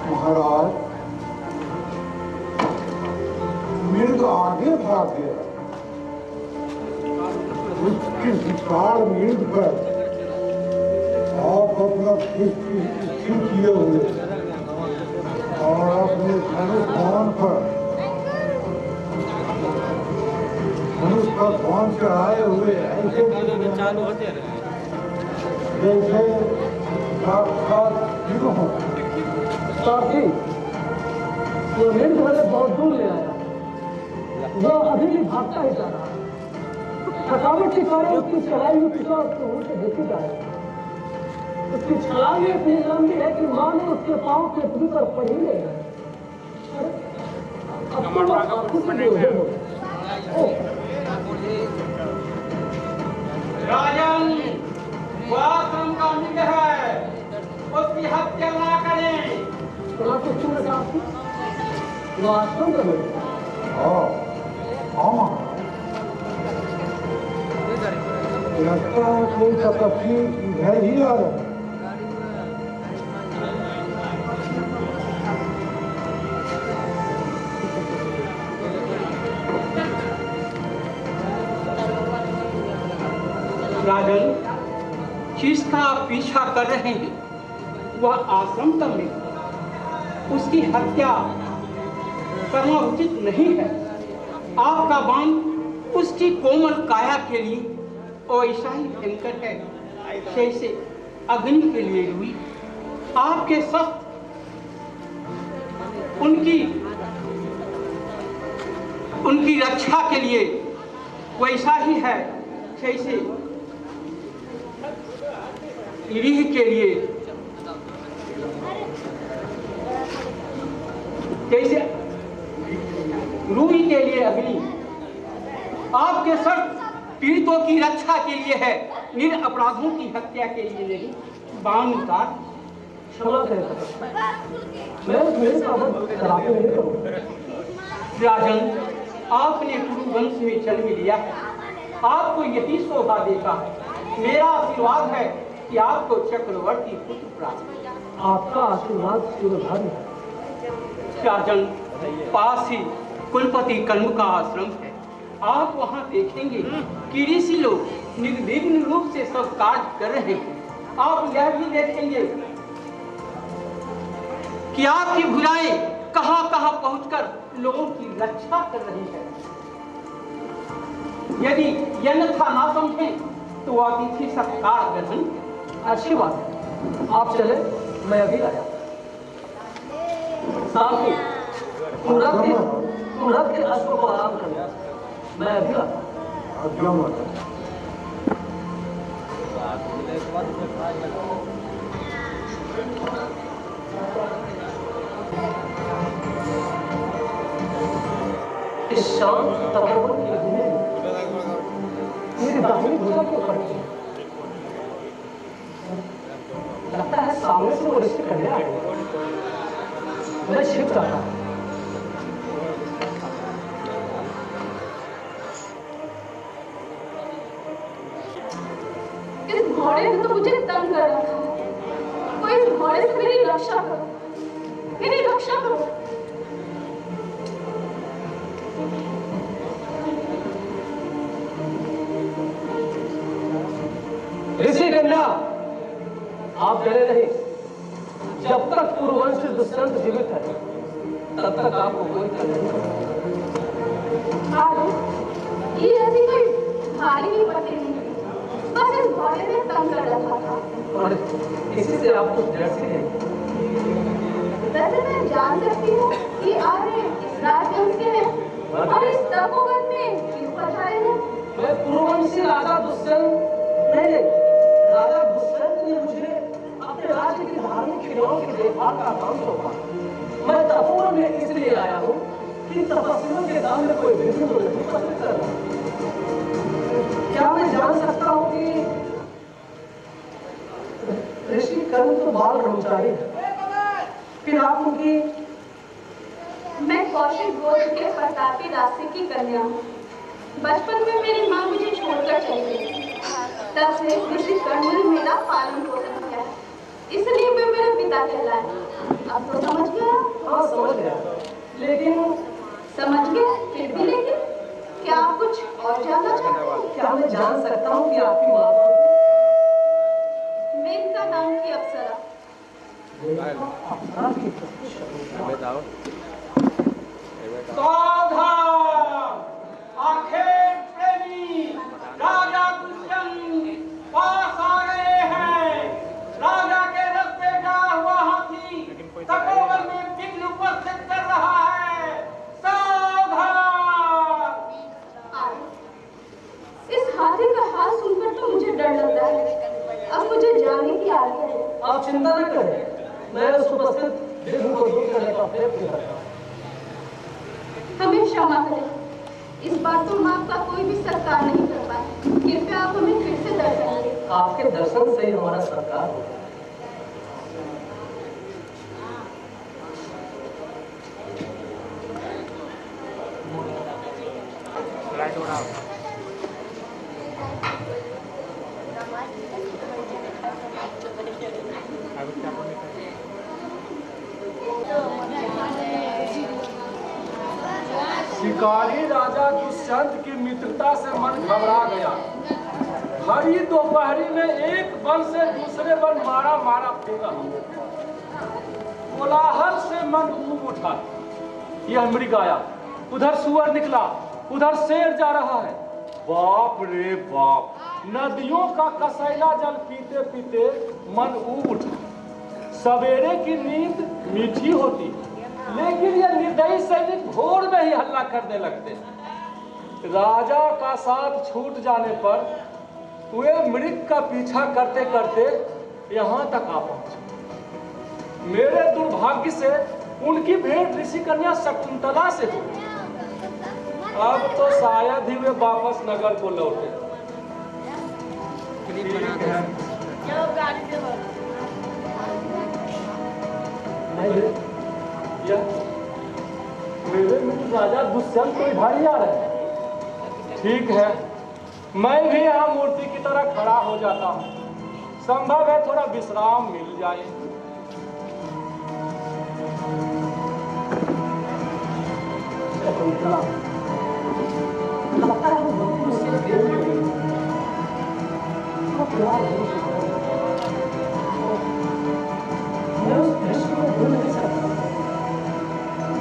महाराज मृग आगे भाग गया। उसके विशाल मृग पर आप अपना किए हुए और अपने धनुष बाण पर धनुष का बाण चढ़ाए हुए ऐसे चालू होते हैं जैसे साक्षात शिव हो। साथी वो मृग वाले बहुत दूर ले आया, वो अभी भी भागता ही जा रहा है। थकावट के कारण उसकी चढ़ाई हुई पिछा उसे देखी जा रही है। उसकी छलांग इतनी लंबी है कि मानो उसके पांव के पृथ्वी पर पड़ ही नहीं रहे। राजन, वो आश्रम का मृग है, उसकी हत्या ना करें। वो आश्रम का मृग लगता है कोई तपस्वी इधर ही आ रहा है। राजन, जिसका पीछा कर रहे हैं वह आश्रम का मृग, उसकी हत्या करना उचित नहीं है। आपका बाण उसकी कोमल काया के लिए और ऐसा ही भयंकर है जैसे अग्नि के लिए हुई। आपके शस्त्र उनकी रक्षा के लिए वैसा ही है जैसे रीह के लिए, जैसे रूही के लिए अग्नि। आपके शस्त्र पीड़ितों की रक्षा के लिए है, निरपराधों की हत्या के लिए नहीं। बाण उतार। क्षमा करें, मैं मेरे सामने कराते नहीं करूँगा। राजन, आपने कुरुवंश में जन्म लिया है, आपको यही शोभा देता है। मेरा आशीर्वाद है कि आपको चक्रवर्ती पुत्र प्राप्त। आपका आशीर्वाद शिरोधार्य है। राजन, पास ही कुलपति कण्व का आश्रम है। आप वहां देखेंगे कि ऋषि लोग निर्विघ्न रूप से सब कार्य कर रहे हैं। आप यह भी देखेंगे कि आपकी भुजाएं कहां कहां पहुंचकर लोगों की रक्षा कर रही है। यदि अन्यथा ना समझें तो अतिथि सत्कार ग्रहण। अच्छी बात है, आप चले, मैं अभी आया। साथी, तुरंत के अश्व को आराम कर, मैं अभी आता। इस शांत तपोवन की भूमि मेरी दाहिनी भुजा क्यों खड़ी है? लगता है सामने से वो ऋषि कन्या है। मैं छिप जाता हूँ। इस घोड़े ने तो मुझे तंग कर रखा है। कोई इस घोड़े से मेरी रक्षा करो, मेरी रक्षा करो। ऋषि कन्या, आप डरे नहीं। जब तक कुरुवंश दुष्यंत जीवित है तब तक आपको कोई डर नहीं। ये ऐसी कोई भारी विपत्ति नहीं, बस इस घोड़े ने तंग कर रखा था। और किसी से आप कुछ डर सी नहीं। वैसे मैं जान सकती हूँ कि आर्य राजवंश के हैं और इस तपोवन में क्यों पधारे हैं? मैं कुरुवंशी राजा दुष्यंत नहीं, राजा दुष्यंत ने मुझे अपने राज्य की धार्मिक क्रियाओं की देखभाल का काम सौंपा। मैं तपोवन में इसलिए आया हूँ कि तपस्वियों के काम में कोई विघ्न तो नहीं उपस्थित कर रहा। क्या मैं जान सकता हूँ कि ऋषि कर्ण तो बाल ब्रह्मचारी है, फिर आप उनकी? मैं कौशिक गोत्र के प्रतापी दासी की कन्या हूँ। बचपन में मेरी माँ मुझे छोड़कर चली गई। तब से ऋषि कर्ण ने मेरा पालन पोषण किया, इसलिए वे मेरे पिता कहलाए। अब तो समझ गया? हाँ समझ गया, लेकिन समझ गए फिर भी लेकिन क्या आप कुछ और जानना चाहते हैं? क्या मैं जान सकता हूँ कि आपकी माँ कौन है? मेनका नाम की अप्सरा। अप्सरा की सावधान! आखिर प्रेमी राजा दुष्यंत पास आ गए हैं। राजा के रथ पे जा हुआ हाथी तपोवन में विघ्न उपस्थित कर रहा है। सावधान! इस हाथी का हाथ सुनकर तो मुझे डर लगता है। अब मुझे जाने की आज्ञा है। आप चिंता न करें, मैं उस उपस्थित विघ्न को दूर करने का प्रयत्न करता हूँ। हमें क्षमा करें, इस बार तो हम आपका कोई भी सत्कार नहीं कर पाए। कृपया आप हमें फिर से दर्शन दें। आपके दर्शन से ही हमारा सत्कार होगा। शिकारी राजा दुष्यंत की मित्रता से मन घबरा गया। हरी दोपहरी में एक वन से दूसरे वन मारा मारा फेंका। कोलाहल से मन ऊब उठा। यह मृग आया, उधर सुअर निकला, उधर शेर जा रहा है। बाप रे बाप, नदियों का कसैला जल पीते पीते मन ऊब उठा। सवेरे की नींद मीठी होती, लेकिन यह निर्दयी सैनिक भोर में ही हल्ला करने लगते। राजा का साथ छूट जाने पर वे मृग का पीछा करते करते यहाँ तक आ पहुंचे। मेरे दुर्भाग्य से उनकी भेंट ऋषि कन्या शकुंतला से हुई। अब तो शायद ही वे वापस नगर को लौटे। मेरे मित्र राजा दुष्यंत कोई भारी आ रहे हैं। ठीक है, मैं भी यहाँ मूर्ति की तरह खड़ा हो जाता हूँ। संभव है थोड़ा विश्राम मिल जाए।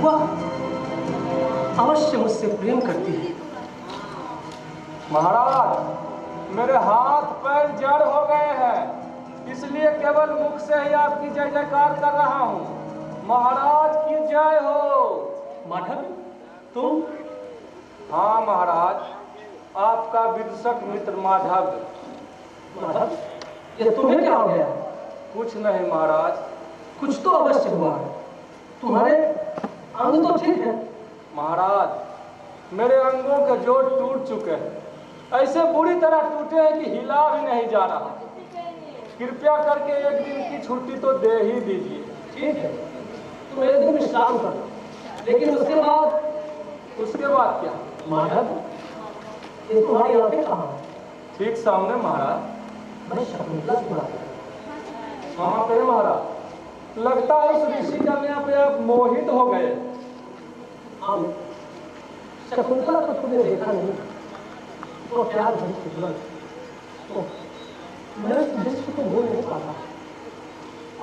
वह अवश्य मुझसे प्रेम करती है। महाराज, मेरे हाथ पैर जड़ हो गए हैं, इसलिए केवल मुख से ही आपकी जय जयकार कर रहा हूँ। महाराज की जय हो। माधव, तुम? हाँ महाराज, आपका विदूषक मित्र माधव। माधव, ये तुम्हें क्या हो गया? कुछ नहीं महाराज। कुछ तो अवश्य हुआ है। तुम्हारे अंग तो ठीक है। महाराज, मेरे अंगों के जोड़ टूट चुके हैं, ऐसे बुरी तरह टूटे हैं कि हिला भी नहीं जा रहा। कृपया करके एक दिन की छुट्टी तो दे ही दीजिए। ठीक है, तुम एक दिन विश्राम करना, लेकिन उसके बाद क्या? माधव, ये तुम्हारी आंखें कहाँ हैं? ठीक सामने महाराज। मैं शकुंतला से बुला रहा कहाँ पे महाराज? लगता है उस ऋषि कन्या पे आप मोहित हो गए। हाँ, शकुंतला को तुमने देखा नहीं, तो प्यार भरी खिदमत, तो मैं उस दृश्य को भूल नहीं पाता।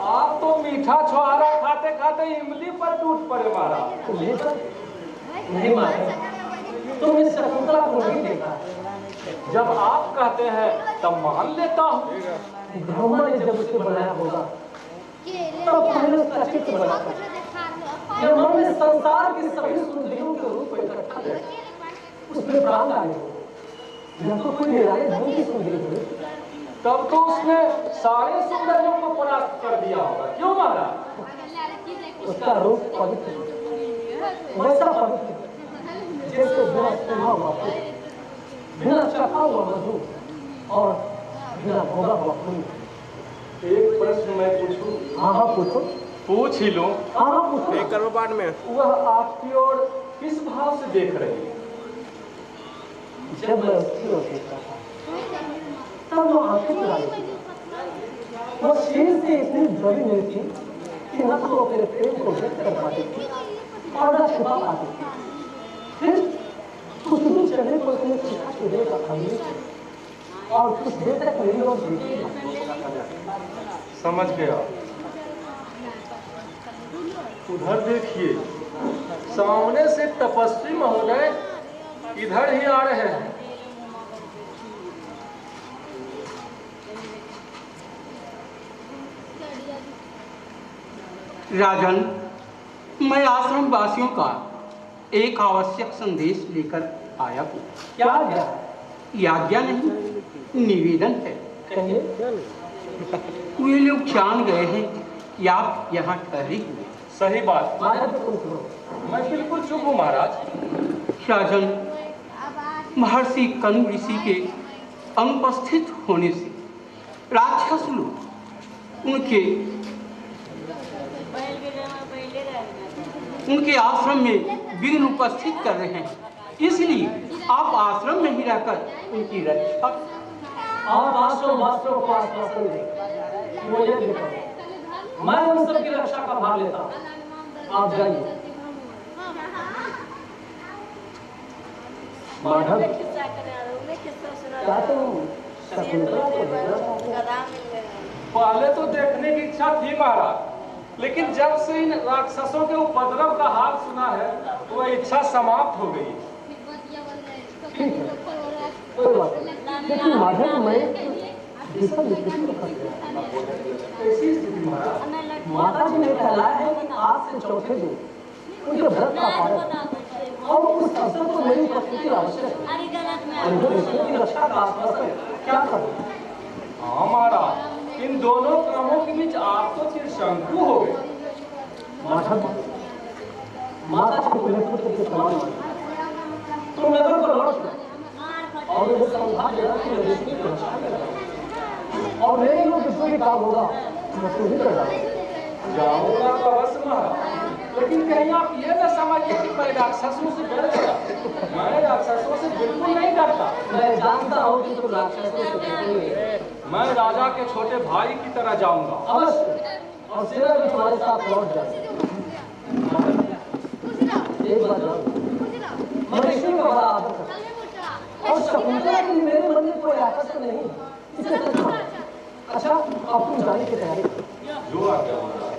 आप तो मीठा छुहारा खाते खाते इमली पर टूट पड़े महाराज। तुम्हें पर नहीं मारे, तुमने शकुंतला को नहीं देखा। जब आप कहते हैं तब मान लेता हूँ। ब्रह्मा ने जब उसे बनाया होगा, तब पहले उसका चित्र बनाता, यह मन में संसार की सभी सुंदरियों के रूप में इकट्ठा कर उसमें प्राण डाले। यह तो कोई निराले ढंग की सुंदरी हुई। तब तो उसने सारे सुंदरियों को परास्त कर दिया होगा, क्यों महाराज? उसका रूप पवित्र वैसा पवित्र जैसे बिना सुना हुआ फूल, बिना चखा हुआ मधु और बिना भोगा हुआ फूल। एक प्रश्न मैं पूछूं? हाँ हाँ पूछो। पूछ ही लो। हाँ हाँ पूछो। एक करोड़ में वह आपकी ओर किस भाव से देख रही है? जब मैं उसकी ओर देखता था तब वो आंखें चुरा लेती थी। वो शेर से इतनी दबी हुई थी कि न तो वो अपने प्रेम को व्यक्त कर पाती थी और न छुपा पाती थी। फिर कुछ दूर चलने को उसने सीखा के देर का खाली और कुछ देर तक मेरी ओर देखी। समझ गया। उधर देखिए, सामने से तपस्वी महोदय इधर ही आ रहे हैं। राजन, मैं आश्रम वासियों का एक आवश्यक संदेश लेकर आया हूँ। क्या आज्ञा? आज्ञा नहीं, निवेदन है। कहिए। वे लोग जान गए हैं कि आप यहाँ ठहरे हुए। सही बात। महाराज तुम सुनो। मैं बिल्कुल चुप हूँ महाराज। राजन, महर्षि कनु ऋषि के अनुपस्थित होने से राक्षस लोग उनके आश्रम में विघ्न उपस्थित कर रहे हैं। इसलिए आप आश्रम में ही रहकर उनकी रक्षा। आप आश्रम वासियों को आश्वासन दें। वो ये देखो, मैं उन सबकी रक्षा का भाग लेता हूँ। आप जाइए। माधव, क्या तुम शकुंतला को देखना चाहते हो? पहले तो देखने की इच्छा थी महाराज, लेकिन जब से इन राक्षसों के उपद्रव का हाल सुना है तो वह इच्छा समाप्त हो गई। ठीक है, कोई बात नहीं। लेकिन माधव, मैं दिशा विकृति को फंस गया। ऐसी स्थिति महाराज। माता जी ने कहलाया है कि आज से चौथे दिन उनके व्रत का पालन और उस अवसर को मेरी उपस्थिति आवश्यक है। उनके विष्णु की रक्षा का आश्वासन क्या करूं? हाँ महाराज, इन दोनों क्रमों के बीच आप तो चिरशंकु हो गए। माधव, माता के पुत्र के समान तुम नगर को लौट जाओ और मुझे समझा देना कि मैं विष्णु की रक्षा कर रहा हूं। और मेरे लोग विष्णु के काम होगा मैं तो ही कर रहा हूं। जाऊंगा तो अवश्य महाराज, लेकिन कहीं आप ये न समझिए कि मैं राक्षसों से डर गया। मैं राक्षसों से बिल्कुल नहीं डरता। मैं जानता हूँ कि तुम राक्षसों से डरोगे। मैं राजा के छोटे भाई की तरह जाऊंगा। अवश्य, और सेना भी तुम्हारे साथ लौट जाए। एक बात जानो, मैं विष्णु का बड़ा आदर करता हूं और शकुंतला के लिए मेरे मन में कोई आकर्षण नहीं है। इसे सच मानो। अच्छा, अब तुम जाने की तैयारी करो। जो आ गया महाराज।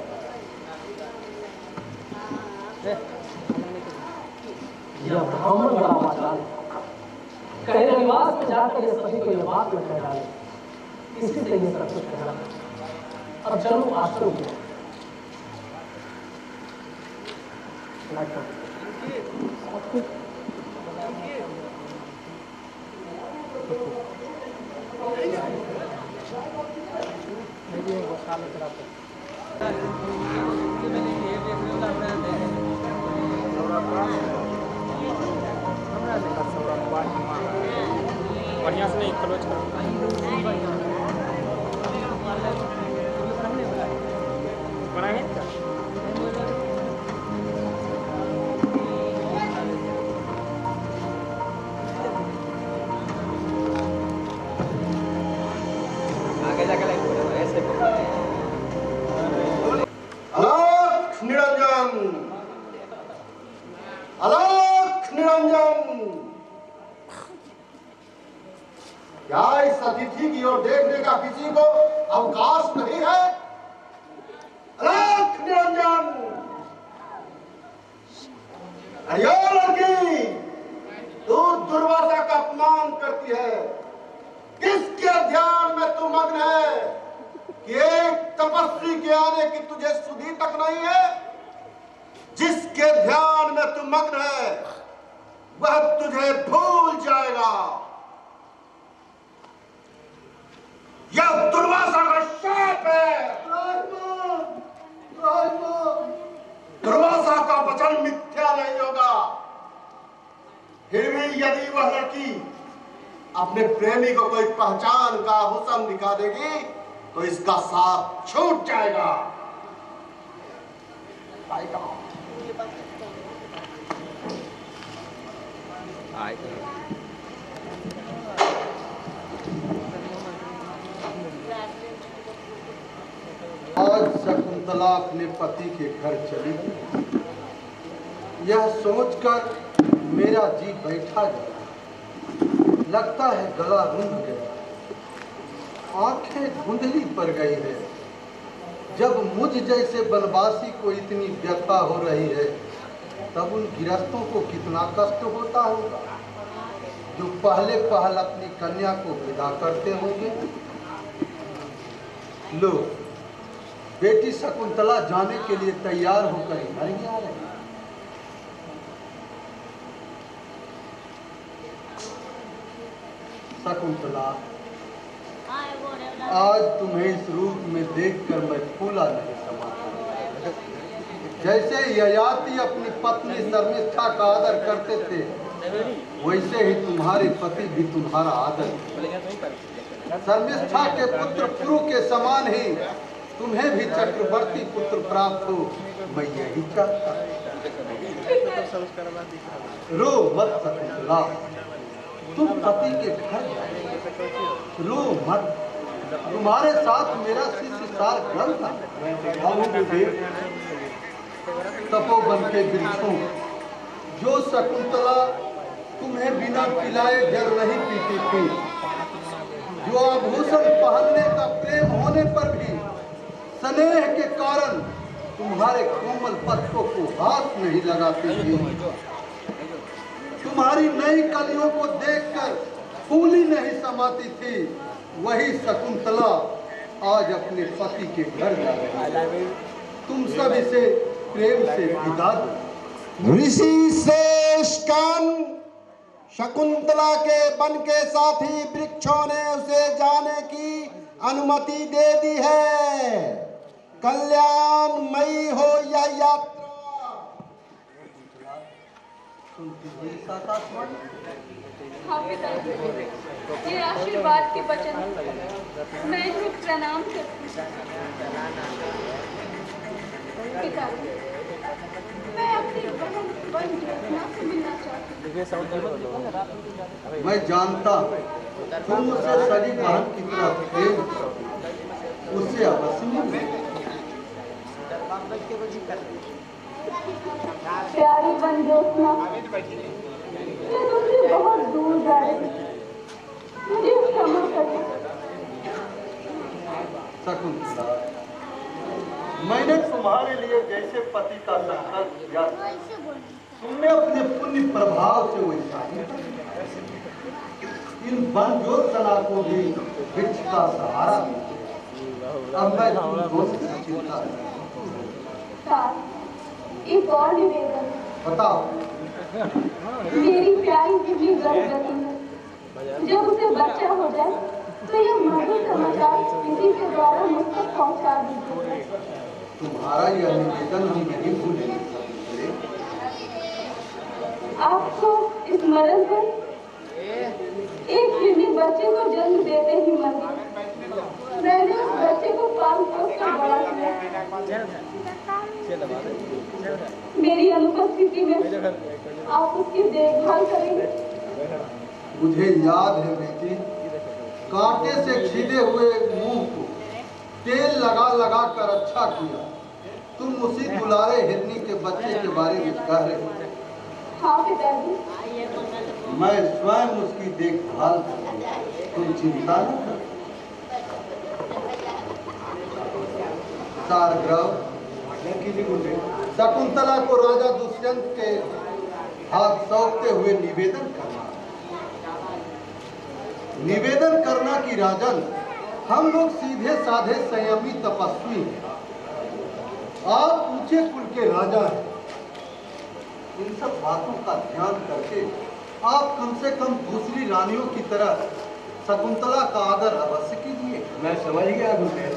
यह ब्राह्मण बड़ा वाचाल है। कहीं निवास में जाकर ये सभी को यह बात न कह डाले। इसी से ये सब कुछ कहना। अब चलो आश्रम की ओर। बढ़िया से नहीं क्लोज कर बनाए क्या? आगे जाके ऐसे अलख निरंजन, अलख निरंजन। क्या इस अतिथि की ओर देखने का किसी को अवकाश नहीं है? अलख निरंजन, अयो लड़की, तू दुर्वासा का अपमान करती है। किसके ध्यान में तू मग्न है कि एक तपस्वी के आने की तुझे सुधि तक नहीं है? जिसके ध्यान में तू मग्न है वह तुझे भूल जाएगा। यह दुर्वासा का शाप है। कथन मिथ्या नहीं होगा। फिर भी यदि वह लड़की अपने प्रेमी को कोई पहचान का हुस्न दिखा देगी तो इसका साथ छूट जाएगा। आज शकुंतला अपने पति के घर चली, यह सोचकर मेरा जी बैठा गया। लगता है गला रुंध गया, आंखें धुंधली पड़ गई है। जब मुझ जैसे बनवासी को इतनी व्यथा हो रही है तब उन गृहस्थों को कितना कष्ट होता होगा जो पहले पहल अपनी कन्या को विदा करते होंगे। लो, बेटी शकुंतला जाने के लिए तैयार होकर घर ही आ रही है। शकुंतला, आज तुम्हें इस रूप में देखकर मैं फूला नहीं समाता। जैसे ययाति अपनी पत्नी शर्मिष्ठा का आदर करते थे वैसे ही तुम्हारे पति भी तुम्हारा आदर। शर्मिष्ठा के पुत्र पुरु के समान ही तुम्हें भी चक्रवर्ती पुत्र प्राप्त हो, मैं यही चाहता। रो मत शकुंतला, तुम पति के घर जाओ। रो मत, तुम्हारे साथ मेरा शिष्य शार्ंगधर था। तपोवन के वृक्षों जो शकुंतला तुम्हें बिना पिलाए जल नहीं पीती थी, जो आभूषण पहनने का प्रेम होने पर भी स्नेह के कारण तुम्हारे कोमल पत्तों को हाथ नहीं लगाती थी, तुम्हारी नई कलियों को देखकर फूली नहीं समाती थी, वही शकुंतला आज अपने पति के घर जा रही है। तुम सब इसे प्रेम से विदा दो। ऋषि शेषकान शकुंतला के वन के साथी वृक्षों ने उसे जाने की अनुमति दे दी है। कल्याणमयी हो यह यात्रा। हाँ पिताजी, ये आशीर्वाद के वचन मैं इन्हें प्रणाम करती हूँ। पिताजी, मैं अपनी बहन ज्योत्सना से मिलना चाहती हूँ। मैं जानता हूँ तुम मुझसे सगी बहन की तरह प्रेम उससे अवश्य मिलो। प्यारी बन ज्योत्सना, मैं तुमसे बहुत दूर जा रही हूँ, मुझे क्षमा करें। शकुंतला, मैंने तुम्हारे लिए जैसे पति का संकल्प किया, तुमने अपने पुण्य प्रभाव से वैसा ही इन वन ज्योत्सना को भी वृक्ष का सहारा मिला। अब मैं तुम दोनों की चिंता एक और निवेदन। बताओ। मेरी प्यारी बिजली गर्भवती है। जब उसे बच्चा हो जाए तो यह मधुर समाचार किसी के द्वारा मुझ तक पहुंचा दीजिए। तुम्हारा यह निवेदन हम नहीं भूलेंगे। आपको स्मरण है, एक हिरनी बच्चे को जन्म देते ही मर गई। मैंने उस बच्चे को पाल पोस कर बड़ा किया। मेरी अनुपस्थिति में आप उसकी देखभाल करेंगे। मुझे याद है बेटी, कांटे से खिले हुए मुंह को तेल लगा लगा कर अच्छा किया। तुम उसी दुलारे हिरनी के बच्चे के बारे में कह रहे हो। हाँ पिताजी, मैं स्वयं उसकी देखभाल करूंगा, तुम चिंता न करो। शार्ंगधर, शकुंतला को राजा दुष्यंत के हाथ सौंपते हुए निवेदन करना कि राजन, हम लोग सीधे साधे संयमी तपस्वी हैं, आप ऊंचे कुल के राजा हैं। इन सब बातों का ध्यान करके आप कम से कम दूसरी रानियों की तरह शकुंतला का आदर अवश्य कीजिए। मैं समझ गया गुरुदेव।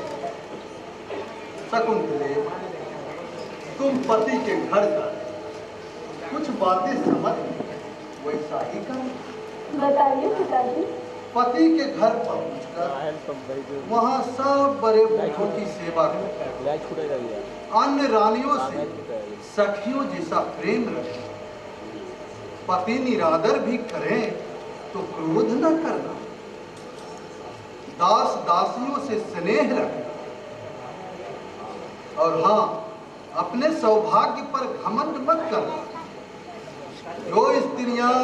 शकुंतले, तुम पति के घर जाओ, कुछ बातें समझ वैसा ही कर। बताइए पिताजी। पति के घर पहुंचकर वहां सब बड़े बूढ़ों की सेवा कर, अन्य रानियों से सखियों जैसा प्रेम रखे। पति निरादर भी करें तो क्रोध न करना। दास दासियों से स्नेह रखना। और हाँ, अपने सौभाग्य पर घमंड मत करना। जो स्त्रियां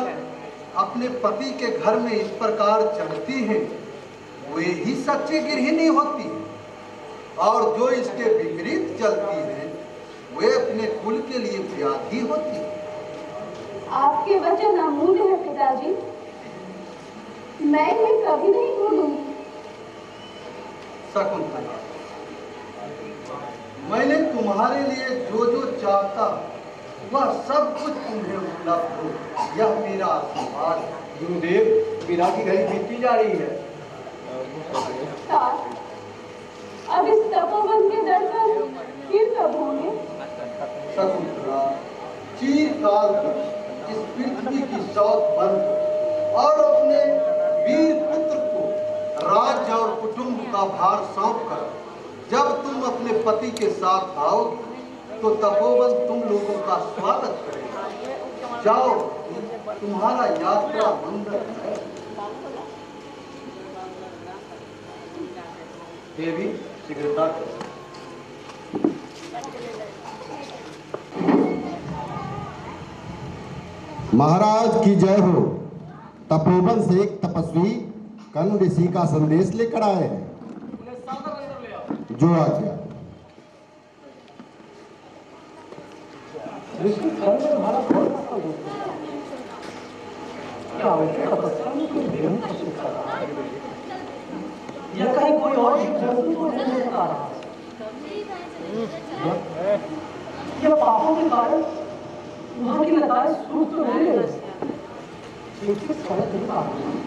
अपने पति के घर में इस प्रकार चलती हैं, वे ही सच्ची गृहिणी होती हैं। और जो इसके विपरीत चलती हैं, वे अपने कुल के लिए व्याधि होती हैं। आपके वचन अमूल्य है पिताजी, मैं इन्हें कभी नहीं भूलूंगी। शकुंतला, मैंने तुम्हारे लिए जो जो चाहता वह सब कुछ तुम्हें उपलब्ध हो, यह मेरा आशीर्वाद। गुरुदेव, विदा की घड़ी बीतती जा रही है। अब इस तपोवन के दर्शन फिर कब होंगे? शकुंतला, चिरकाल तक इस पृथ्वी की शौच बंद और अपने वीर पुत्र को राज्य और कुटुंब का भार सौंप कर जब तुम अपने पति के साथ आओगे तो तपोवन तुम लोगों का स्वागत करेगा। जाओ, तुम्हारा यात्रा मंगल है। देवी, शीघ्रता करो। महाराज की जय हो। तपोवन से एक तपस्वी कर्ण ऋषि का संदेश लेकर आए हैं। जो आ गया। ऋषि कर्ण ने हमारा बहुत अच्छा दोस्त है। क्या वैसे तपस्या में कोई भेद प्रस्तुत कर रहा है या कहीं कोई और जंतु को नहीं देख पा रहा है? यह पापों के कारण वहाँ की लताएं सूख तो नहीं रही, ठीक से समझ नहीं पा रही।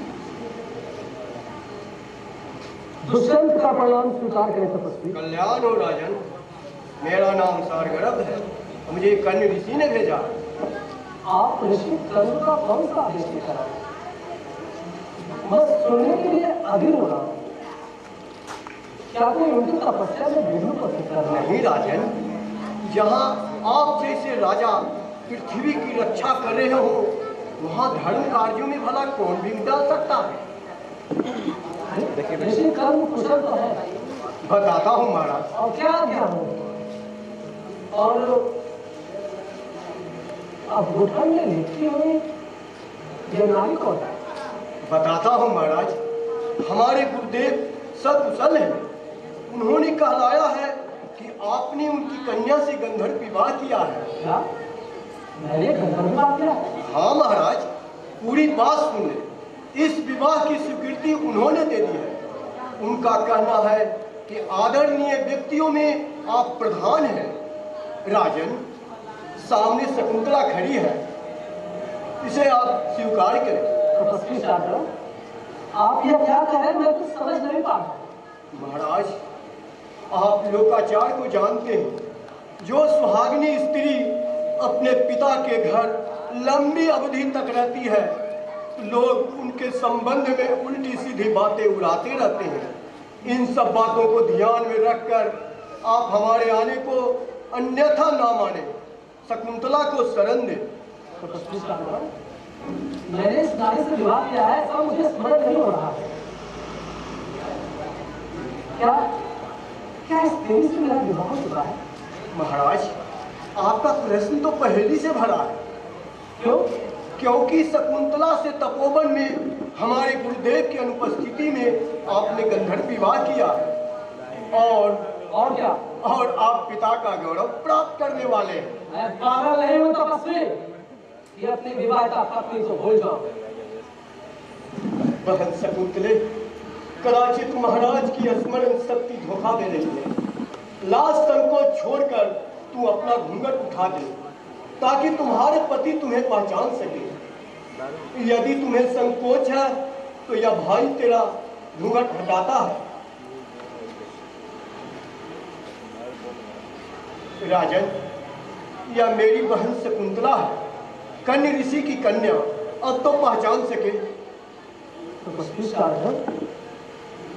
दुष्यंत का परिणाम स्वीकार करें तपस्वी। कल्याण हो राजन, मेरा नाम सारगर्भ है, मुझे कर्ण ऋषि ने भेजा। आप ऋषि कर्ण का कौन सा आदेश लेकर आए? बस सुनने के लिए अधीर हो रहा हूं। क्या कोई उनकी तपस्या में विघ्न उपस्थित कर रहा है? नहीं राजन, जहाँ आप जैसे राजा पृथ्वी की रक्षा कर रहे हो, वहाँ धर्म कार्यों में भला कौन भी डाल सकता है? ऋषि कर्म कुशल तो है। बताता हूँ महाराज। और क्या आज्ञा हो? और अब घुटन में लिखती हुई ये नारी कौन है? बताता हूँ महाराज, हमारे गुरुदेव सकुशल हैं। उन्होंने कहलाया है कि आपने उनकी कन्या से गंधर्व विवाह किया है। क्या मैंने गंधर्व विवाह किया? हाँ महाराज, पूरी बात सुन ले। इस विवाह की स्वीकृति उन्होंने दे दी है। उनका कहना है कि आदरणीय व्यक्तियों में आप प्रधान हैं। राजन, सामने शकुंतला खड़ी है, इसे आप स्वीकार करें। तपस्वी शास्त्र, आप यह क्या कह रहे हैं? मैं कुछ समझ नहीं पा रहा। महाराज, आप लोकाचार को जानते हैं। जो सुहागिनी स्त्री अपने पिता के घर लंबी अवधि तक रहती है, लोग उनके संबंध में उल्टी सीधी बातें उड़ाते रहते हैं। इन सब बातों को ध्यान में रखकर आप हमारे आने को अन्यथा ना माने, शकुंतला को शरण दें। तपस्वी शास्त्र, मैंने इस नारी से विवाह किया है, ऐसा मुझे स्मरण नहीं हो रहा है। क्या क्या इस देवी से मेरा विवाह हो चुका है? महाराज, आपका प्रश्न तो पहले से भरा है। क्यों? क्योंकि शकुंतला से तपोवन में हमारे गुरुदेव की अनुपस्थिति में आपने गंधर्व विवाह किया है। और क्या? और आप पिता का गौरव प्राप्त करने वाले हैं। मैं पागल नहीं हूं तपस्वी कि अपनी विवाहिता पत्नी को भूल जाओ। बहन शकुंतले, कदाचित महाराज की स्मरण शक्ति धोखा दे रही है। लाज संकोच छोड़कर तू अपना घूंघट उठा दे, ताकि तुम्हारे पति तुम्हें पहचान सके। यदि तुम्हें संकोच है तो यह भाई तेरा घूंघट हटाता है। राजन, यह मेरी बहन शकुंतला है। कन्या ऋषि की कन्या, अब तो पहचान सके। तपस्वी साधक,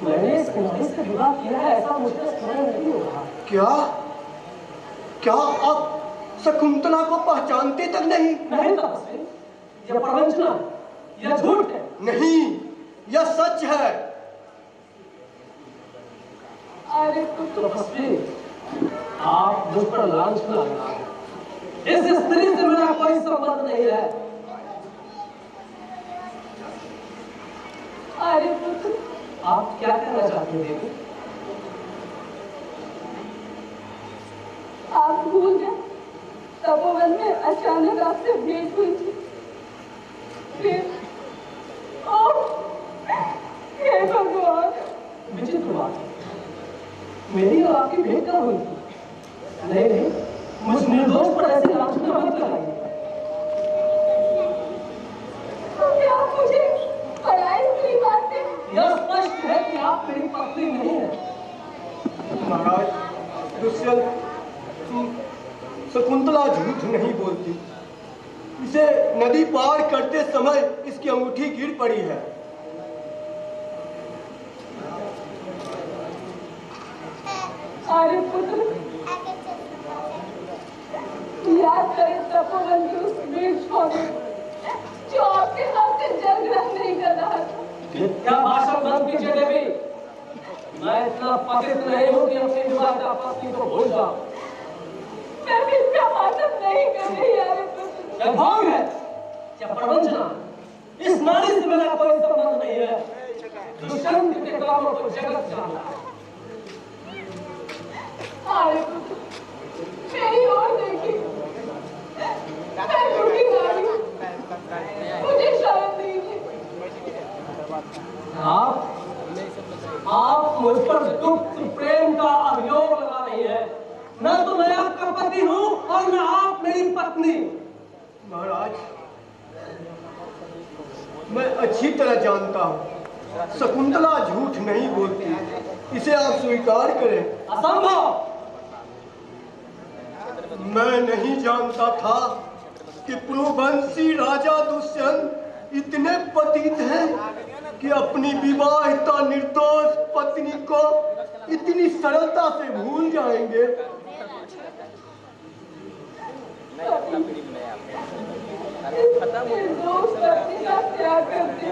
मैंने इस नारी से विवाह किया है ऐसा मुझे स्मरण नहीं हो रहा। क्या क्या आप शकुंतला को पहचानते तक नहीं? नहीं तपस्वी, यह प्रवंचना, यह झूठ है। नहीं, यह सच है। अरे तपस्वी, आप मुझ पर लांछना लगा रहे हैं। इस स्त्री से मेरा कोई संबंध नहीं है। अरे पुत्र, आप क्या कहना चाहते हैं देवी? आप भूल गए, तपोवन में अचानक आपसे भेंट हुई थी। फिर ओह, हे भगवान! विचित्र बात है, मेरी और आपकी भेंट कब हुई थी? नहीं नहीं, मुझ निर्दोष पर ऐसे लांछना मत लगाइए। क्या आप मुझे पराई स्त्री मानते हैं? यह स्पष्ट है कि आप मेरी पत्नी नहीं है। महाराज दुष्यंत, शकुंतला झूठ नहीं बोलती। इसे नदी पार करते समय इसकी अंगूठी गिर पड़ी है। अरे पुत्र, याद करें तपोवन की उस वृक्ष को जो आपके हाथ से जल ग्रहण नहीं कर रहा था। क्या भाषण बंद कीजिए देवी। मैं इतना पतित नहीं हूँ कि अपनी विवाह का पत्नी को भूल जाऊं। मैं भी इसका भाषण नहीं कर रही। अरे पुत्र, यह ढोंग है, यह प्रवंचना। इस नारी से मेरा कोई संबंध नहीं है। दुष्यंत के कामों को जगत जानता है। अरे पुत्र, मेरी ओर देखिए, मैं बूढ़ी नारी हूँ, मुझे शर्म दीजिए। आप मुझ पर गुप्त प्रेम का अभियोग लगा रही है। न तो मैं आपका पति हूँ और न आप मेरी पत्नी। महाराज, मैं अच्छी तरह जानता हूँ शकुंतला झूठ नहीं बोलती। इसे आप स्वीकार करें। असंभव। मैं नहीं जानता था कि पुरुवंशी राजा दुष्यंत इतने पतित हैं कि अपनी विवाहिता निर्दोष पत्नी को इतनी सरलता से भूल जाएंगे। निर्दोष पत्नी का त्याग करते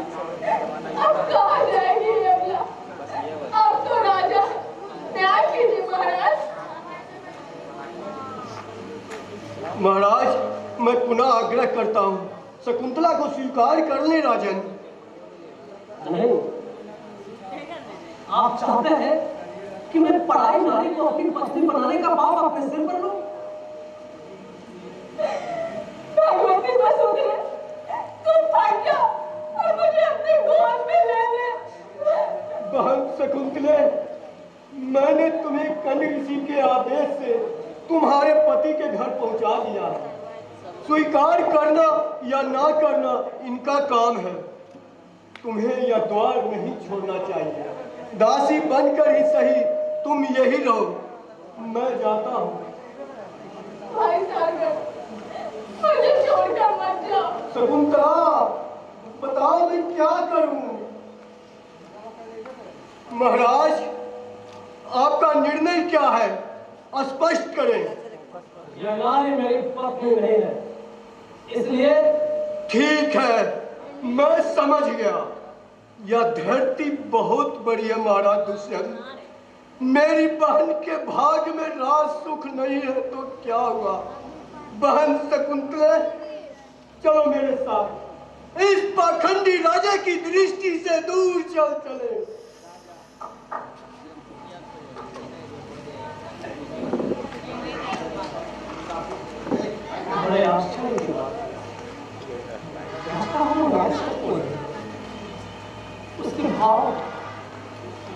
अब कहाँ जाएगी ये अबला? अब तो राजा न्याय कीजिए महाराज। महाराज, मैं पुनः आग्रह करता हूँ, शकुंतला को स्वीकार कर ले राजन। नहीं, आप चाहते हैं कि मैं पढ़ाई नारी को अपनी पत्नी बनाने का पाप अपने सिर पर लूं? भगवती वसुंधरा, तुम भाग जाओ और मुझे अपने गोद में ले ले। बहन शकुंतले, मैंने तुम्हें कन्या ऋषि के आदेश से तुम्हारे पति के घर पहुंचा दिया है। स्वीकार करना या ना करना इनका काम है। तुम्हें यह द्वार नहीं छोड़ना चाहिए। दासी बनकर ही सही तुम यही रहो। मैं जाता हूँ। भाई सागर, मुझे छोड़कर मत जाओ। शकुंतला, बताओ मैं क्या करूं? महाराज, आपका निर्णय क्या है? स्पष्ट करें। यह नारी मेरी पत्नी नहीं है, इसलिए ठीक है, मैं समझ गया। यह धरती बहुत बड़ी है महाराज दुष्यंत। मेरी बहन के भाग में राज सुख नहीं है तो क्या हुआ? बहन शकुंतला, चलो मेरे साथ। इस पाखंडी राजा की दृष्टि से दूर चल चले। बड़े आश्चर्य की बात है। उसके भाव,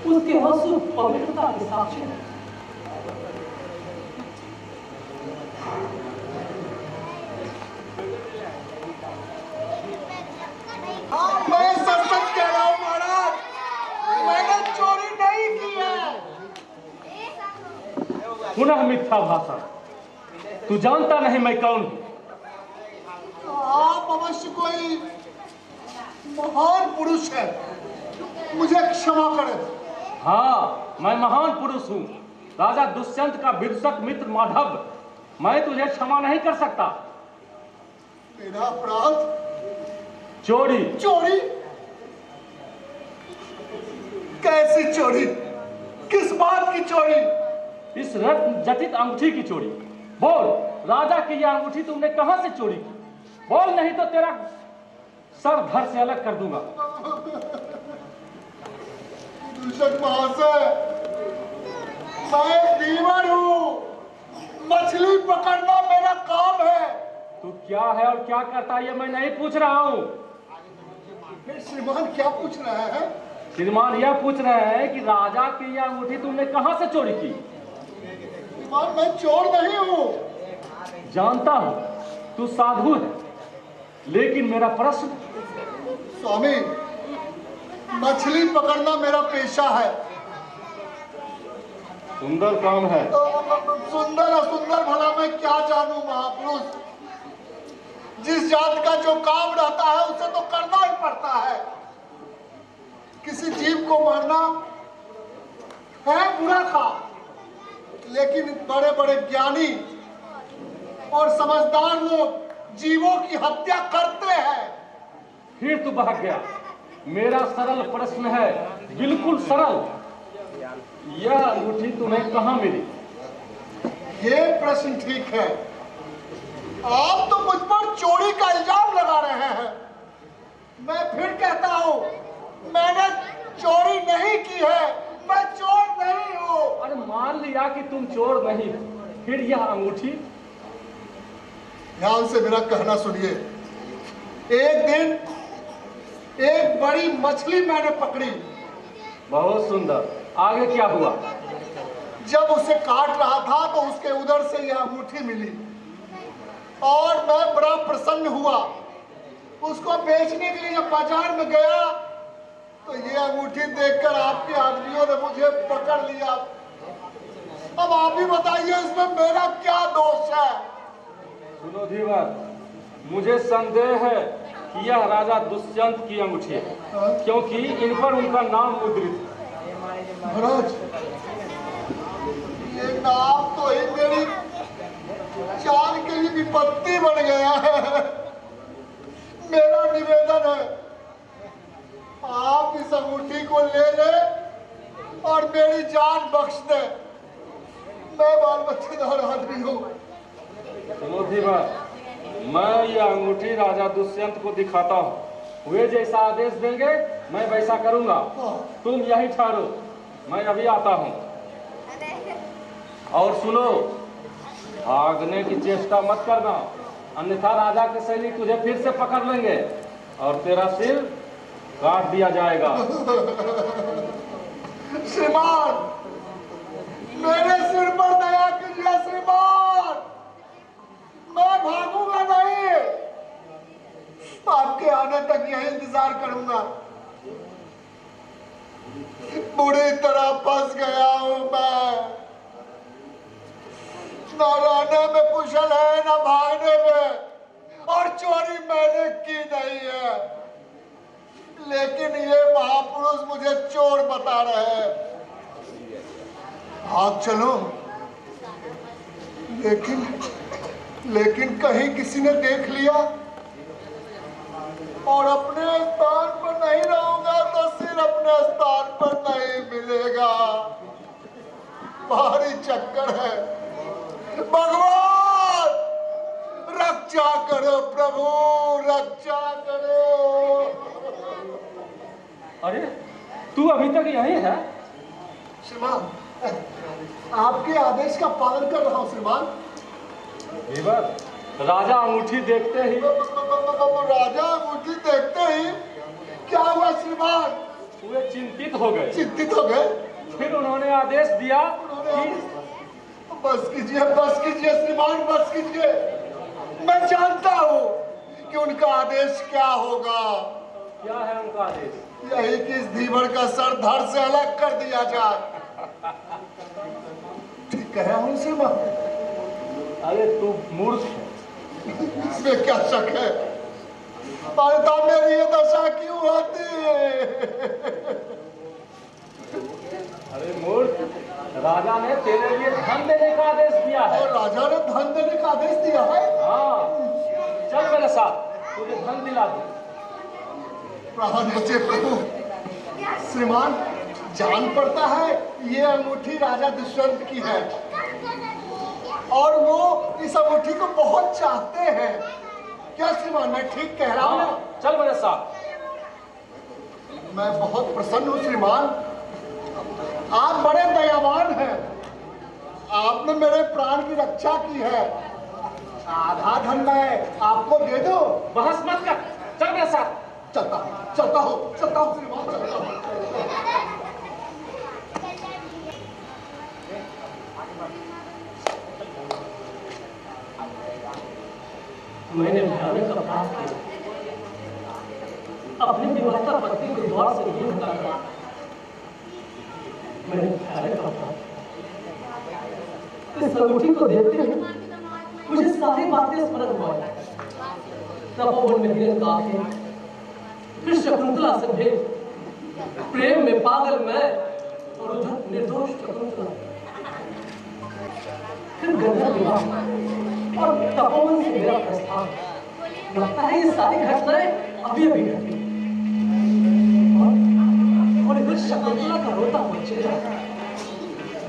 उसके वस्तु पवित्रता के साक्षी है। हाँ, मैं सच सच कह रहा हूँ महाराज, मैंने चोरी नहीं की है। पुनः मिथ्या भाषण। तू जानता नहीं मैं कौन हूँ? तो आप अवश्य कोई महान पुरुष है, मुझे क्षमा करें। हाँ, मैं महान पुरुष हूँ, राजा दुष्यंत का विदूषक मित्र माधव। मैं तुझे क्षमा नहीं कर सकता। मेरा अपराध? चोरी। चोरी? कैसी चोरी? किस बात की चोरी? इस रत्न जटित अंगूठी की चोरी। बोल, राजा की यह अंगूठी तुमने कहां से चोरी की? बोल, नहीं तो तेरा सर धड़ से अलग कर दूंगा। दूषक महाशय, मैं डीवर हूँ, मछली पकड़ना मेरा काम है। तू क्या है और क्या करता है ये मैं नहीं पूछ रहा हूँ। फिर श्रीमान क्या पूछ रहे हैं? श्रीमान यह पूछ रहे हैं कि राजा की यह अंगूठी तुमने कहां से चोरी की? श्रीमान, मैं चोर नहीं हूँ। जानता हूं तू साधु है, लेकिन मेरा प्रश्न। स्वामी, मछली पकड़ना मेरा पेशा है। सुंदर काम है। सुंदर असुंदर भला मैं क्या जानूं महापुरुष। जिस जात का जो काम रहता है उसे तो करना ही पड़ता है। किसी जीव को मारना है बुरा काम, लेकिन बड़े बड़े ज्ञानी और समझदार लोग जीवों की हत्या करते हैं। फिर तू भाग गया। मेरा सरल प्रश्न है, बिल्कुल सरल। यह अंगूठी तुम्हें कहां मिली? ये प्रश्न ठीक है। आप तो मुझ पर चोरी का इल्जाम लगा रहे हैं। मैं फिर कहता हूँ, मैंने चोरी नहीं की है, मैं चोर नहीं हूँ। अरे मान लिया कि तुम चोर नहीं, फिर यह अंगूठी? ध्यान से मेरा कहना सुनिए। एक दिन एक बड़ी मछली मैंने पकड़ी। बहुत सुंदर। आगे क्या हुआ? जब उसे काट रहा था तो उसके उधर से यह अंगूठी मिली और मैं बड़ा प्रसन्न हुआ। उसको बेचने के लिए जब बाजार में गया तो ये अंगूठी देखकर आपके आदमियों ने मुझे पकड़ लिया। अब आप ही बताइए, इसमें मेरा क्या दोष है? सुनो धीवर, मुझे संदेह है कि यह राजा दुष्यंत की अंगूठी है, क्योंकि इन पर उनका नाम मुद्रित है। महाराज, ये नाम तो ही मेरी चाल के लिए विपत्ति बन गया है। मेरा निवेदन है, आप इस अंगूठी को ले ले और मेरी जान बख्श दे। मैं बाल बच्चेदार आदमी हूँ। सुनो धीवर, मैं यह अंगूठी राजा दुष्यंत को दिखाता हूँ। वे जैसा आदेश देंगे मैं वैसा करूंगा। तुम यहीं ठहरो, मैं अभी आता हूँ। और सुनो, भागने की चेष्टा मत करना, अन्यथा राजा के सैनिक तुझे फिर से पकड़ लेंगे और तेरा सिर काट दिया जाएगा। श्रीमान, मेरे सिर पर दया कीजिए श्रीमान, मैं भागूंगा नहीं। आपके आने तक यही इंतजार करूंगा। बुरी तरह फंस गया हूं मैं। न रहने में कुशल है, न भागने में, और चोरी मैंने की नहीं है। लेकिन ये महापुरुष मुझे चोर बता रहे हैं। भाग चलो, लेकिन कहीं किसी ने देख लिया और अपने स्थान पर नहीं रहूंगा तो सिर अपने स्थान पर नहीं मिलेगा। भारी चक्कर है। भगवान रक्षा करो, प्रभु रक्षा करो। अरे तू अभी तक यहीं है? श्रीमान, आपके आदेश का पालन कर रहा हूँ श्रीमान। धीवर, राजा अंगूठी देखते ही। राजा अंगूठी देखते ही क्या हुआ श्रीमान? वे चिंतित हो गए। चिंतित हो गए? फिर उन्होंने आदेश दिया कि बस कीजिए श्रीमान, बस कीजिए। मैं जानता हूँ कि उनका आदेश क्या होगा। क्या है उनका आदेश? यही कि इस धीवर का सर धड़ से अलग कर दिया जाए। ठीक कह रहा हूँ श्रीमान? अरे तू मूर्ख है। इसमें क्या शक है? बता मेरी ये दशा क्यों होती? अरे मूर्ख, राजा ने तेरे लिए धन देने का आदेश दिया है। और राजा ने धन देने का आदेश दिया है? हाँ, चल मेरे साथ, तुझे धन दिला दूं। प्राण बचे प्रभु। श्रीमान, जान पड़ता है ये अंगूठी राजा दुष्यंत की है और वो इस अंगूठी को बहुत चाहते हैं। क्या श्रीमान, मैं ठीक कह रहा हूँ? हाँ, चल मेरे साथ। मैं बहुत प्रसन्न हूँ श्रीमान, आप बड़े दयावान हैं। आपने मेरे प्राण की रक्षा की है। आधा धन मैं आपको दे दो। बहस मत कर, चल मेरे साथ। चलता हूँ श्रीमान, चलता हूँ। मैंने भयानक अपराध किया, अपनी विवाहिता पत्नी को द्वार से दूर हटाया। मैंने भयानक अपराध। इस अंगूठी को देखते ही मुझे सारी बातें स्मरण हुआ। तपोवन में हिरण का आंखें, फिर शकुंतला से भेंट, प्रेम में पागल मैं और उधर निर्दोष शकुंतला, फिर गंगा विवाह और तपोवन से मेरा प्रस्थान। लगता है ये सारी घटनाएं अभी अभी घटी और इधर शकुंतला का रोता हुआ चेहरा,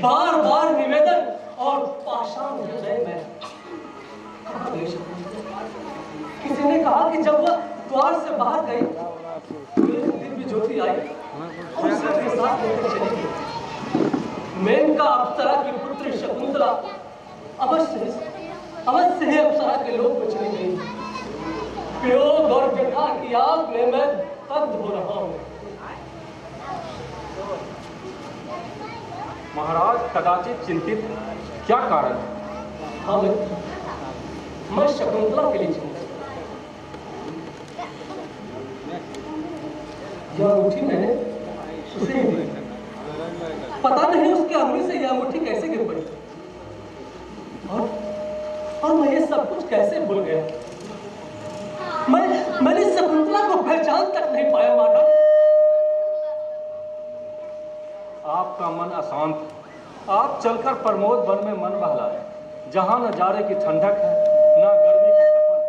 बार बार निवेदन और पाषाण हृदय में। किसी ने कहा कि जब वह द्वार से बाहर गई, दिव्य ज्योति आई और उसे अपने साथ लेकर चली गई। मेनका अप्सरा की पुत्री शकुंतला अवश्य ही अप्सरा के लोक में चली गई। वियोग और व्यथा की आग में मैं दग्ध हो रहा हूँ। महाराज कदाचित चिंतित, क्या कारण है? हाँ, मैं शकुंतला के लिए चिंतित। यह अंगूठी मैंने उसे ही दी। पता नहीं उसके अंगुली से यह अंगूठी कैसे गिर पड़ी और मैं ये सब कुछ कैसे भूल गया। मैंने शकुंतला को पहचान तक नहीं पाया। माधव, आपका मन अशांत, आप चलकर प्रमोद वन में मन बहलाए, जहां न जाड़े की ठंडक है न गर्मी की तपन।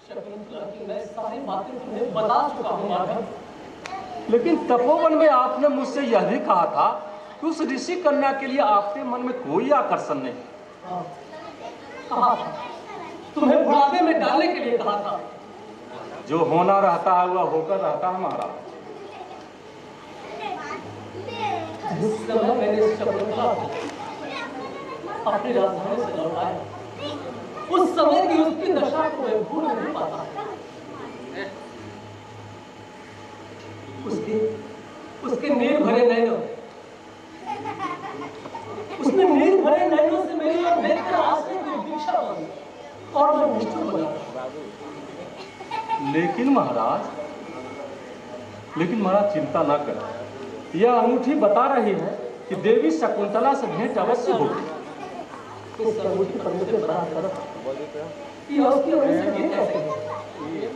शकुंतला की मैं सारी बातें तुम्हें बता चुका हूं माधव। लेकिन तपोवन में आपने मुझसे यह भी कहा था कि उस ऋषि कन्या के लिए आपके मन में कोई आकर्षण नहीं। कहा था, तुम्हें बुढ़ापे में डालने के लिए कहा था। जो होना रहता है वह होकर रहता है महाराज। जिस समय मैंने शकुंतला को अपनी राजधानी से लौटाया, उस समय की उसकी दशा को मैं भूल नहीं पाता। उसके नीर भरे नैनों, उसने नीर भरे नैनों से मेरी ओर देखकर आंसू की दीक्षा मांगी और मैं निष्ठुर बना। लेकिन महाराज चिंता न करें, यह अंगूठी बता रही है कि देवी शकुंतला से भेंट अवश्य होगी। इस अंगूठी पर मुझे बड़ा तरस कि उसकी वजह से भेंट कैसे हुई?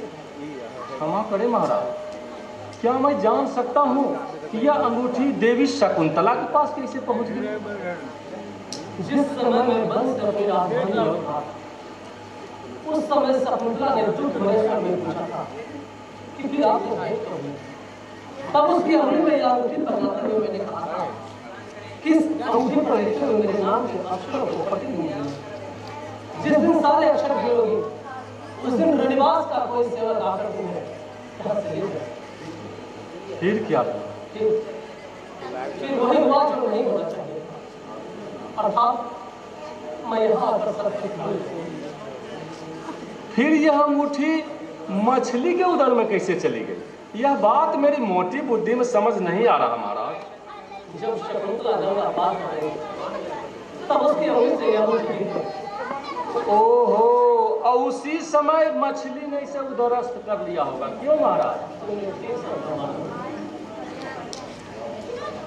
क्षमा करें महाराज, क्या मैं जान सकता हूँ कि यह अंगूठी देवी शकुंतला के पास कैसे पहुँच गई? जिस समय मैं बंद कर अपनी राजधानी लौटा, उस समय शकुंतला ने दुख भरे में पूछा था कि फिर आप तो भेंट करोगे। तब उसकी अंगुली में यह अंगूठी पहनाते हुए मैंने कहा था कि इस अंगूठी पर लिखे हुए मेरे नाम के अक्षरों को पकड़ लीजिए। जिस दिन सारे अक्षर गिरोगे, उस दिन रनिवास का कोई सेवक आकर तुम्हें यहाँ से ले जाए। फिर क्या? फिर वही हुआ जो नहीं होना चाहिए। अर्थात मैं यहाँ आकर सब कुछ भूल गया। फिर यह अंगूठी मछली के उदर में कैसे चली गई? यह बात मेरी मोटी बुद्धि में समझ नहीं आ रहा महाराज। जब शकुंतला गंगा पार हो गई, तब उसकी अंगुली से यह अंगूठी गिरी। ओहो, और उसी समय मछली ने इसे उदरस्त कर लिया होगा। क्यों महाराज?